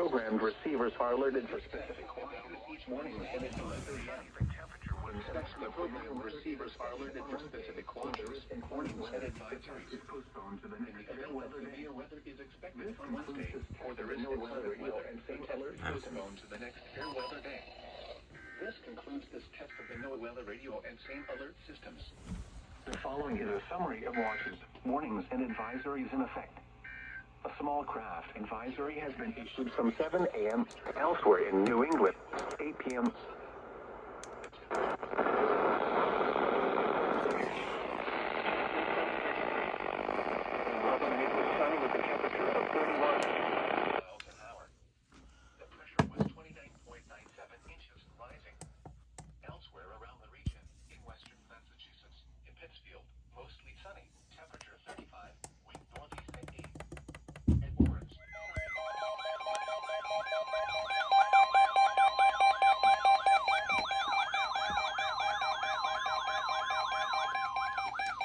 programmed receivers are alerted for specific quantities each morning and at 11 the programmed receivers are alerted for specific quantities and warnings and advisories. Postponed to the next weather day. Weather is expected on Wednesday, or there is no weather and same alert postponed to the next fair weather day. This concludes this test of the NOAA Weather Radio and same alert systems. The following is a summary of watches, warnings, and advisories in effect. A small craft advisory has been issued from 7 a.m. elsewhere in New England, 8 p.m. With a temperature of 31 miles an hour. The pressure was 29.97 inches, rising. Elsewhere around the region, in western Massachusetts, in Pittsfield, mostly sunny, temperature 35, wind northeast at 8. At Lawrence.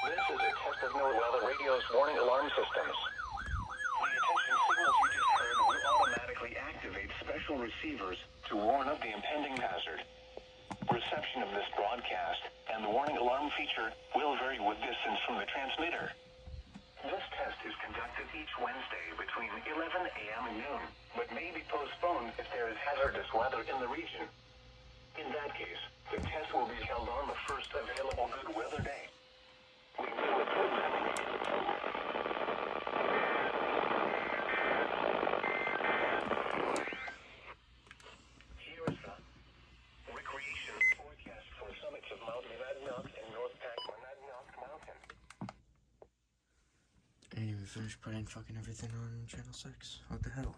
This is a test of NOAA Weather Radio's warning alarm systems. Activate special receivers to warn of the impending hazard. Reception of this broadcast and the warning alarm feature will vary with distance from the transmitter. This test is conducted each Wednesday between 11 a.m. and noon, but may be postponed if there is hazardous weather in the region. In that case, the test will be held on the first available good weather day. We will report that. I didn't even finish putting fucking everything on channel 6. What the hell?